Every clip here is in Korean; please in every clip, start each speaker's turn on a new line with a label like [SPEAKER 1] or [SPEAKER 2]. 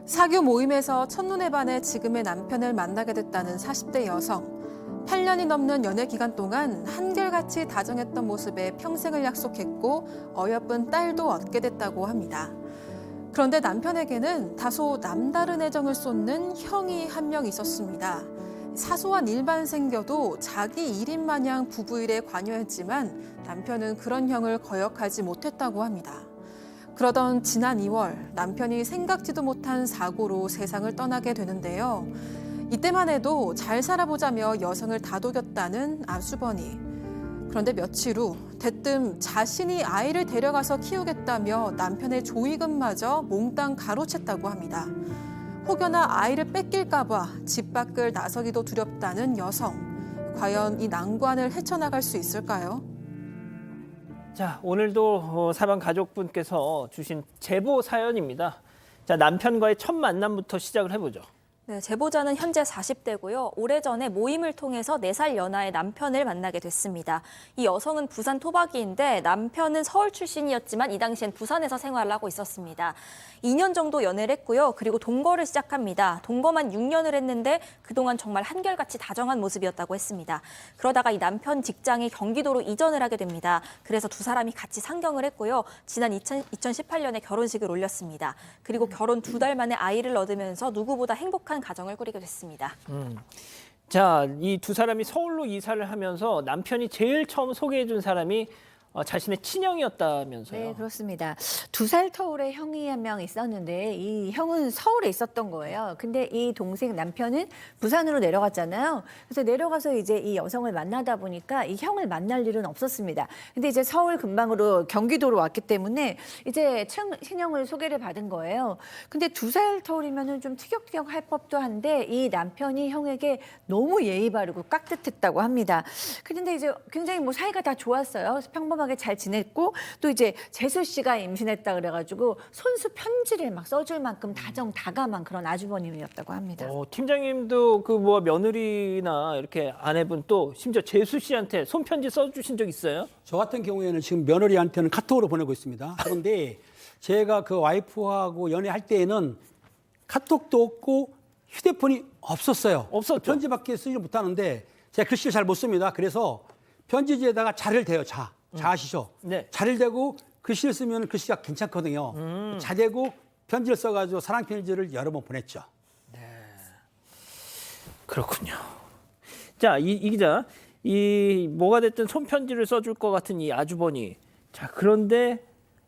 [SPEAKER 1] 사교 모임에서 첫눈에 반해 지금의 남편을 만나게 됐다는 40대 여성. 8년이 넘는 연애 기간 동안 한결같이 다정했던 모습에 평생을 약속했고 어여쁜 딸도 얻게 됐다고 합니다. 그런데 남편에게는 다소 남다른 애정을 쏟는 형이 한 명 있었습니다. 사소한 일만 생겨도 자기 일인 마냥 부부 일에 관여했지만 남편은 그런 형을 거역하지 못했다고 합니다. 그러던 지난 2월 남편이 생각지도 못한 사고로 세상을 떠나게 되는데요. 이때만 해도 잘 살아보자며 여성을 다독였다는 아주버니. 그런데 며칠 후 대뜸 자신이 아이를 데려가서 키우겠다며 남편의 조의금마저 몽땅 가로챘다고 합니다. 혹여나 아이를 뺏길까 봐 집 밖을 나서기도 두렵다는 여성. 과연 이 난관을 헤쳐나갈 수 있을까요?
[SPEAKER 2] 자, 오늘도 사방 가족분께서 주신 제보 사연입니다. 자, 남편과의 첫 만남부터 시작을 해보죠.
[SPEAKER 3] 네, 제보자는 현재 40대고요. 오래전에 모임을 통해서 4살 연하의 남편을 만나게 됐습니다. 이 여성은 부산 토박이인데 남편은 서울 출신이었지만 이 당시엔 부산에서 생활을 하고 있었습니다. 2년 정도 연애를 했고요. 그리고 동거를 시작합니다. 동거만 6년을 했는데 그동안 정말 한결같이 다정한 모습이었다고 했습니다. 그러다가 이 남편 직장이 경기도로 이전을 하게 됩니다. 그래서 두 사람이 같이 상경을 했고요. 지난 2018년에 결혼식을 올렸습니다. 그리고 결혼 2달 만에 아이를 얻으면서 누구보다 행복한 가정을 꾸리게 됐습니다.
[SPEAKER 2] 자, 이 두 사람이 서울로 이사를 하면서 남편이 제일 처음 소개해준 사람이 자신의 친형이었다면서요.
[SPEAKER 4] 네, 그렇습니다. 2살 터울의 형이 한 명 있었는데 이 형은 서울에 있었던 거예요. 근데 이 동생 남편은 부산으로 내려갔잖아요. 그래서 내려가서 이제 이 여성을 만나다 보니까 이 형을 만날 일은 없었습니다. 근데 이제 서울 근방으로 경기도로 왔기 때문에 이제 친형을 소개를 받은 거예요. 근데 2살 터울이면은 좀 티격태격할 법도 한데 이 남편이 형에게 너무 예의 바르고 깍듯했다고 합니다. 그런데 이제 굉장히 뭐 사이가 다 좋았어요. 평범하게 잘 지냈고 또 이제 재수 씨가 임신했다 그래가지고 손수 편지를 막 써줄 만큼 다정다감한 그런 아주버님이었다고 합니다.
[SPEAKER 2] 팀장님도 그 뭐 며느리나 이렇게 아내분 또 심지어 재수 씨한테 손편지 써주신 적 있어요?
[SPEAKER 5] 저 같은 경우에는 지금 며느리한테는 카톡으로 보내고 있습니다. 그런데 제가 그 와이프하고 연애할 때에는 카톡도 없고 휴대폰이 없었어요.
[SPEAKER 2] 없었죠.
[SPEAKER 5] 편지밖에 쓰지 못하는데 제가 글씨를 잘 못 씁니다. 그래서 편지지에다가 자를 대요. 자 아시죠?
[SPEAKER 2] 네.
[SPEAKER 5] 자를 대고 글씨를 쓰면 글씨가 괜찮거든요. 자대고 편지를 써가지고 사랑 편지를 여러 번 보냈죠.
[SPEAKER 2] 그렇군요. 자, 이 기자, 이 뭐가 됐든 손편지를 써줄 것 같은 이 아주버니. 자, 그런데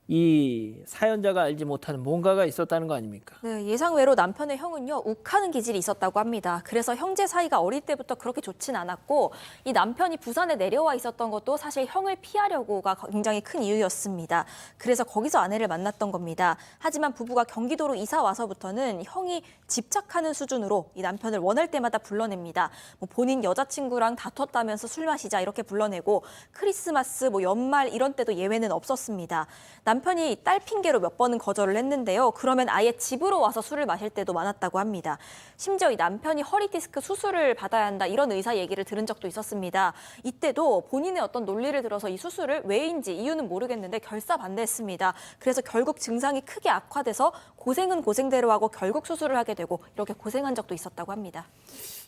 [SPEAKER 2] 이 사연자가 알지 못하는 뭔가가 있었다는 거 아닙니까?
[SPEAKER 3] 네, 예상외로 남편의 형은요, 욱하는 기질이 있었다고 합니다. 그래서 형제 사이가 어릴 때부터 그렇게 좋진 않았고 이 남편이 부산에 내려와 있었던 것도 사실 형을 피하려고가 굉장히 큰 이유였습니다. 그래서 거기서 아내를 만났던 겁니다. 하지만 부부가 경기도로 이사 와서부터는 형이 집착하는 수준으로 이 남편을 원할 때마다 불러냅니다. 뭐 본인 여자친구랑 다퉜다면서 술 마시자 이렇게 불러내고 크리스마스, 뭐 연말 이런 때도 예외는 없었습니다. 남편이 딸 핑계로 몇 번은 거절을 했는데요. 그러면 아예 집으로 와서 술을 마실 때도 많았다고 합니다. 심지어 이 남편이 허리 디스크 수술을 받아야 한다 이런 의사 얘기를 들은 적도 있었습니다. 이때도 본인의 어떤 논리를 들어서 이 수술을 왜인지 이유는 모르겠는데 결사반대했습니다. 그래서 결국 증상이 크게 악화돼서 고생은 고생대로 하고 결국 수술을 하게 되고 이렇게 고생한 적도 있었다고 합니다.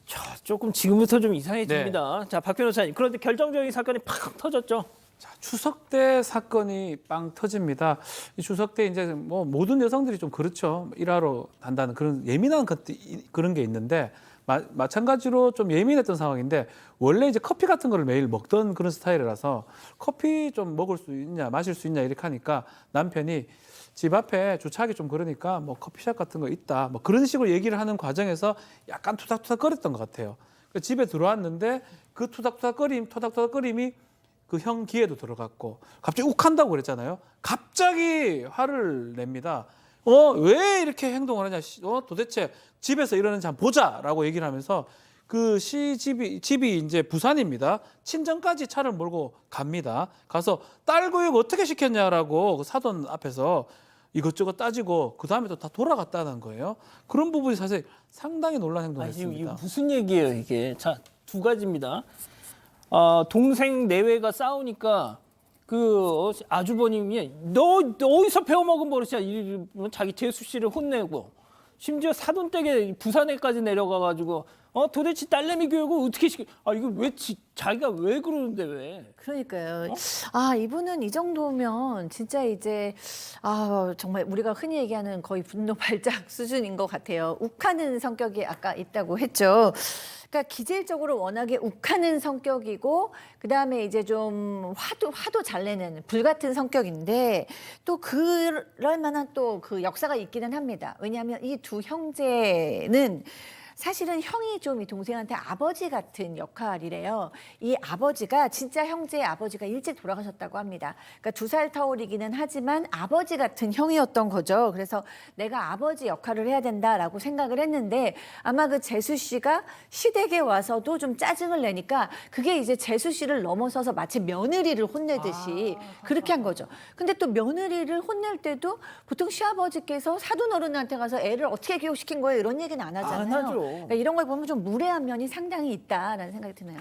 [SPEAKER 2] 자, 조금 지금부터 좀 이상해집니다. 자, 박 변호사님. 그런데 결정적인 사건이 팍 터졌죠.
[SPEAKER 6] 자, 추석 때 사건이 빵 터집니다. 이 추석 때 이제 뭐 모든 여성들이 좀 그렇죠. 일하러 간다는 그런 예민한 그런 게 있는데 마찬가지로 좀 예민했던 상황인데 원래 이제 커피 같은 거를 매일 먹던 그런 스타일이라서 커피 좀 먹을 수 있냐, 마실 수 있냐 이렇게 하니까 남편이 집 앞에 주차하기 좀 그러니까 뭐 커피숍 같은 거 있다. 뭐 그런 식으로 얘기를 하는 과정에서 약간 투닥투닥거렸던 것 같아요. 그러니까 집에 들어왔는데 그 토닥토닥거림이 그 형 귀에도 들어갔고 갑자기 욱한다고 그랬잖아요. 갑자기 화를 냅니다. 왜 이렇게 행동을 하냐? 도대체 집에서 이러는지 한번 보자라고 얘기를 하면서 그 집이 이제 부산입니다. 친정까지 차를 몰고 갑니다. 가서 딸 교육 어떻게 시켰냐라고 그 사돈 앞에서 이것저것 따지고 그 다음에 또 다 돌아갔다는 거예요. 그런 부분이 사실 상당히 놀란 행동을 했습니다.
[SPEAKER 2] 이게 무슨 얘기예요, 이게? 자, 두 가지입니다. 동생 내외가 싸우니까 그 아주버님이 너 어디서 배워먹은 버릇이야? 자기 재수 씨를 혼내고 심지어 사돈댁에 부산에까지 내려가가지고 도대체 딸내미 교육을 어떻게 시켜? 이거 왜 자기가 왜 그러는데 왜?
[SPEAKER 4] 그러니까요. 이분은 이 정도면 진짜 이제 정말 우리가 흔히 얘기하는 거의 분노 발작 수준인 것 같아요. 욱하는 성격이 아까 있다고 했죠. 그러니까 기질적으로 워낙에 욱하는 성격이고 그다음에 이제 좀 화도 잘 내는 불같은 성격인데 또 그럴 만한 또 그 역사가 있기는 합니다. 왜냐하면 이 두 형제는 사실은 형이 좀 이 동생한테 아버지 같은 역할이래요. 이 아버지가 진짜 형제의 아버지가 일찍 돌아가셨다고 합니다. 그러니까 2살 터울이기는 하지만 아버지 같은 형이었던 거죠. 그래서 내가 아버지 역할을 해야 된다라고 생각을 했는데 아마 그 재수 씨가 시댁에 와서도 좀 짜증을 내니까 그게 이제 재수 씨를 넘어서서 마치 며느리를 혼내듯이 그렇게 한 거죠. 근데 또 며느리를 혼낼 때도 보통 시아버지께서 사돈 어른한테 가서 애를 어떻게 교육시킨 거예요? 이런 얘기는 안 하잖아요.
[SPEAKER 2] 안 하죠.
[SPEAKER 4] 그러니까 이런 걸 보면 좀 무례한 면이 상당히 있다라는 생각이 드네요.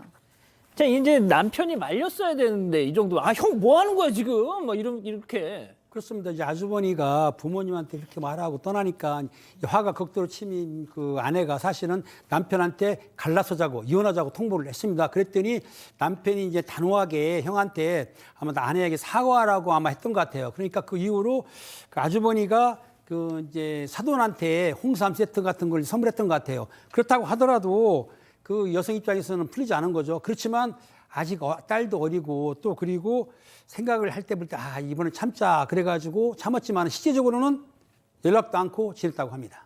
[SPEAKER 2] 자, 이제 남편이 말렸어야 되는데 이 정도. 형 뭐 하는 거야 지금? 막 이렇게.
[SPEAKER 5] 그렇습니다. 이제 아주버니가 부모님한테 이렇게 말하고 떠나니까 화가 극도로 치민 그 아내가 사실은 남편한테 갈라서 자고 이혼하자고 통보를 했습니다. 그랬더니 남편이 이제 단호하게 형한테 아마 아내에게 사과하라고 아마 했던 것 같아요. 그러니까 그 이후로 그 아주버니가 그 이제 사돈한테 홍삼 세트 같은 걸 선물했던 것 같아요. 그렇다고 하더라도 그 여성 입장에서는 풀리지 않은 거죠. 그렇지만 아직 딸도 어리고 또 그리고 생각을 할 때 볼 때 이번엔 참자 그래가지고 참았지만 실제적으로는 연락도 않고 지냈다고 합니다.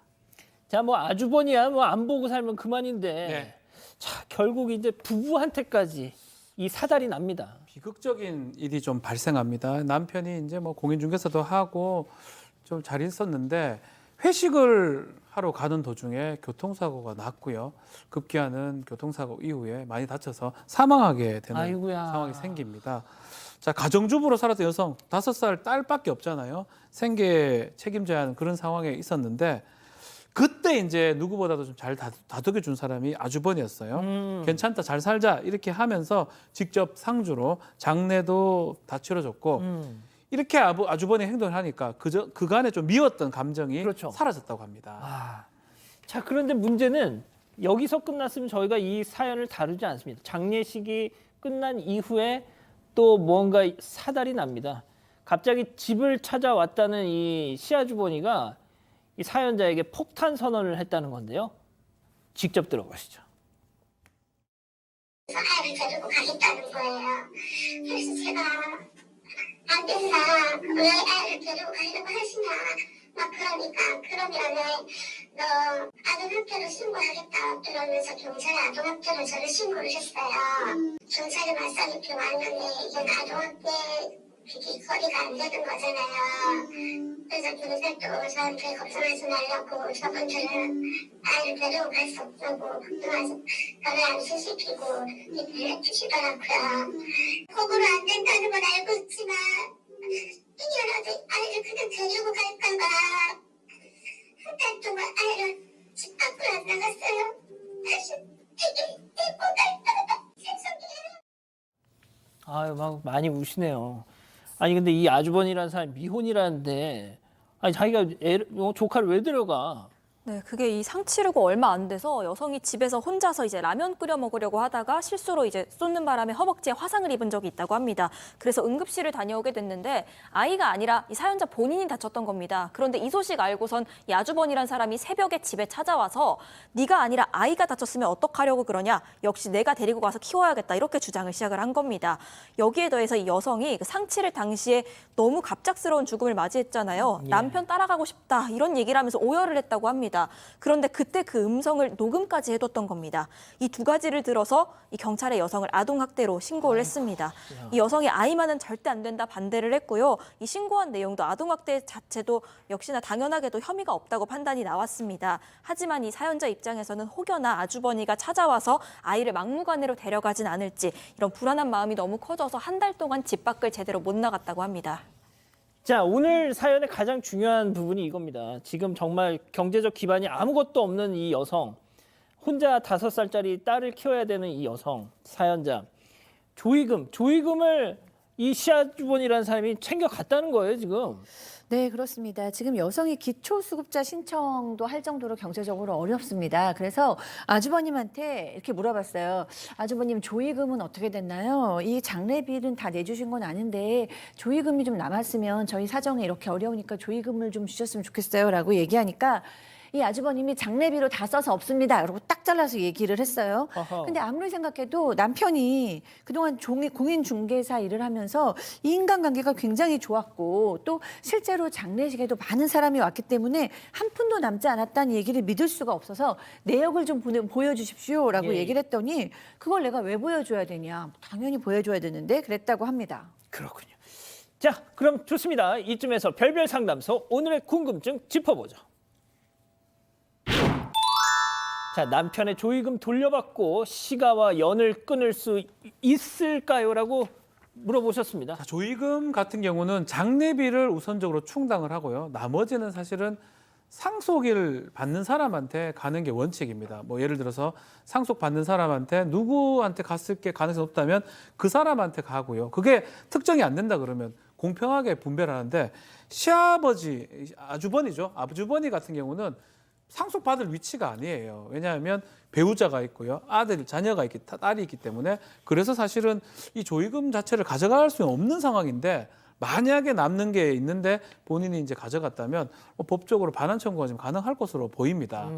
[SPEAKER 2] 자, 뭐 아주버니야 뭐 안 보고 살면 그만인데.
[SPEAKER 6] 네.
[SPEAKER 2] 자, 결국 이제 부부한테까지 이 사달이 납니다.
[SPEAKER 6] 비극적인 일이 좀 발생합니다. 남편이 이제 뭐 공인중개사도 하고 좀 잘 있었는데 회식을 하러 가는 도중에 교통사고가 났고요. 급기야는 교통사고 이후에 많이 다쳐서 사망하게 되는
[SPEAKER 2] 아이고야.
[SPEAKER 6] 상황이 생깁니다. 자, 가정주부로 살았던 여성 5살 딸밖에 없잖아요. 생계 책임져야 하는 그런 상황에 있었는데 그때 이제 누구보다도 좀 잘 다독여 준 사람이 아주버니였어요. 괜찮다, 잘 살자 이렇게 하면서 직접 상주로 장례도 다 치러줬고 이렇게 아주버니 행동을 하니까 그간에 좀 미웠던 감정이
[SPEAKER 2] 그렇죠.
[SPEAKER 6] 사라졌다고 합니다.
[SPEAKER 2] 자, 그런데 문제는 여기서 끝났으면 저희가 이 사연을 다루지 않습니다. 장례식이 끝난 이후에 또 뭔가 사달이 납니다. 갑자기 집을 찾아왔다는 이 시아주버니가 이 사연자에게 폭탄 선언을 했다는 건데요. 직접 들어보시죠.
[SPEAKER 7] 아이를 데리고 가겠다는 거예요. 그래서 제가 안 된다. 왜 아이를 데리고 가려고 하시나. 막 그러니까 그러면은 너 아동학대로 신고하겠다 이러면서 경찰에 아동학대로 저를 신고를 했어요. 경찰에 맞서놓고 왔는데 이건 아동학대 그게 거리가 안 되는 거잖아요. 그래서 경찰도 저한테 걱정하지 말라고 저분들은 아이를 데리고 갈 수 없다고 걱정하지 저를 안심시키고 해주시더라고요. 그거로 안 된다는 건 알고 있지만 이년아도 아이를 그냥 데리고 갈까봐 한 달 동안 아이를 집 밖으로 안 나갔어요. 다시 데리고 갈까봐 죄송해요.
[SPEAKER 2] 아유, 막 많이 우시네요. 아니 근데 이 아주버니라는 사람이 미혼이라는데 자기가 조카를 왜 데려가?
[SPEAKER 3] 네, 그게 이 상 치르고 얼마 안 돼서 여성이 집에서 혼자서 이제 라면 끓여 먹으려고 하다가 실수로 이제 쏟는 바람에 허벅지에 화상을 입은 적이 있다고 합니다. 그래서 응급실을 다녀오게 됐는데 아이가 아니라 이 사연자 본인이 다쳤던 겁니다. 그런데 이 소식 알고선 이 아주버니란 사람이 새벽에 집에 찾아와서 네가 아니라 아이가 다쳤으면 어떡하려고 그러냐. 역시 내가 데리고 가서 키워야겠다. 이렇게 주장을 시작을 한 겁니다. 여기에 더해서 이 여성이 그 상 치를 당시에 너무 갑작스러운 죽음을 맞이했잖아요. 남편 따라가고 싶다. 이런 얘기를 하면서 오열을 했다고 합니다. 그런데 그때 그 음성을 녹음까지 해뒀던 겁니다. 이 두 가지를 들어서 이 경찰에 여성을 아동학대로 신고를 했습니다. 이 여성이 아이만은 절대 안 된다 반대를 했고요. 이 신고한 내용도 아동학대 자체도 역시나 당연하게도 혐의가 없다고 판단이 나왔습니다. 하지만 이 사연자 입장에서는 혹여나 아주버니가 찾아와서 아이를 막무가내로 데려가진 않을지 이런 불안한 마음이 너무 커져서 한 달 동안 집 밖을 제대로 못 나갔다고 합니다.
[SPEAKER 2] 자, 오늘 사연의 가장 중요한 부분이 이겁니다. 지금 정말 경제적 기반이 아무것도 없는 이 여성, 혼자 5살짜리 딸을 키워야 되는 이 여성, 사연자, 조의금을 이 시아주번이라는 사람이 챙겨갔다는 거예요, 지금.
[SPEAKER 4] 네, 그렇습니다. 지금 여성이 기초수급자 신청도 할 정도로 경제적으로 어렵습니다. 그래서 아주버님한테 이렇게 물어봤어요. 아주버님, 조의금은 어떻게 됐나요? 이 장례비는 다 내주신 건 아닌데 조의금이 좀 남았으면 저희 사정이 이렇게 어려우니까 조의금을 좀 주셨으면 좋겠어요. 라고 얘기하니까 이 아주버님이 장례비로 다 써서 없습니다. 그러고 딱 잘라서 얘기를 했어요.
[SPEAKER 2] 아하.
[SPEAKER 4] 근데 아무리 생각해도 남편이 그동안 공인중개사 일을 하면서 이 인간관계가 굉장히 좋았고 또 실제로 장례식에도 많은 사람이 왔기 때문에 한 푼도 남지 않았다는 얘기를 믿을 수가 없어서 내역을 좀 보여주십시오라고
[SPEAKER 2] 예.
[SPEAKER 4] 얘기를 했더니 그걸 내가 왜 보여줘야 되냐. 당연히 보여줘야 되는데 그랬다고 합니다.
[SPEAKER 2] 그렇군요. 자, 그럼 좋습니다. 이쯤에서 별별 상담소 오늘의 궁금증 짚어보죠. 자, 남편의 조의금 돌려받고 시가와 연을 끊을 수 있을까요? 라고 물어보셨습니다.
[SPEAKER 6] 자, 조의금 같은 경우는 장례비를 우선적으로 충당을 하고요. 나머지는 사실은 상속을 받는 사람한테 가는 게 원칙입니다. 뭐 예를 들어서 상속 받는 사람한테 누구한테 갔을 게 가능성이 높다면 그 사람한테 가고요. 그게 특정이 안 된다 그러면 공평하게 분배를 하는데 시아버지, 아주버니죠. 아주버니 같은 경우는 상속받을 위치가 아니에요. 왜냐하면 배우자가 있고요. 아들, 자녀가 있기, 딸이 있기 때문에 그래서 사실은 이 조의금 자체를 가져갈 수는 없는 상황인데 만약에 남는 게 있는데 본인이 이제 가져갔다면 법적으로 반환 청구가 좀 가능할 것으로 보입니다.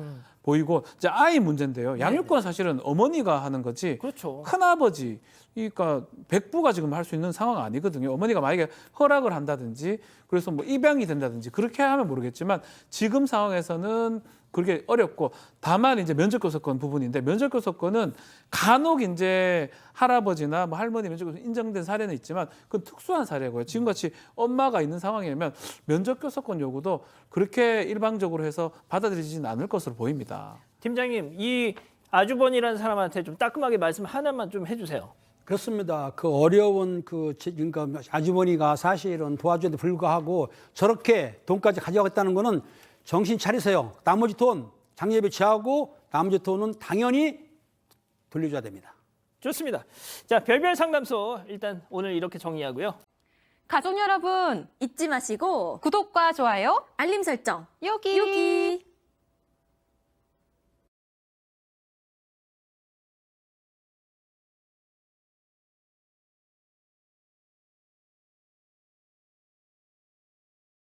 [SPEAKER 6] 보이고 이제 아이 문제인데요. 양육권은 사실은 어머니가 하는 거지.
[SPEAKER 2] 그렇죠.
[SPEAKER 6] 큰아버지, 그러니까 백부가 지금 할 수 있는 상황 아니거든요. 어머니가 만약에 허락을 한다든지 그래서 뭐 입양이 된다든지 그렇게 하면 모르겠지만 지금 상황에서는 그렇게 어렵고 다만 이제 면접교섭권 부분인데 면접교섭권은 간혹 이제 할아버지나 뭐 할머니 면접교섭 인정된 사례는 있지만 그건 특수한 사례고요. 지금같이 엄마가 있는 상황이면 면접교섭권 요구도 그렇게 일방적으로 해서 받아들이지는 않을 것으로 보입니다.
[SPEAKER 2] 팀장님, 이 아주번이라는 사람한테 좀 따끔하게 말씀 하나만 좀 해주세요.
[SPEAKER 5] 그렇습니다. 그 어려운 그러니까 아주머니가 사실은 도와줘도 불구하고 저렇게 돈까지 가져가겠다는 거는 정신 차리세요. 나머지 돈 장례비 취하고 나머지 돈은 당연히 돌려줘야 됩니다.
[SPEAKER 2] 좋습니다. 자, 별별 상담소 일단 오늘 이렇게 정리하고요.
[SPEAKER 3] 가족 여러분 잊지 마시고
[SPEAKER 8] 구독과 좋아요,
[SPEAKER 3] 알림 설정
[SPEAKER 8] 여기.
[SPEAKER 3] 여기.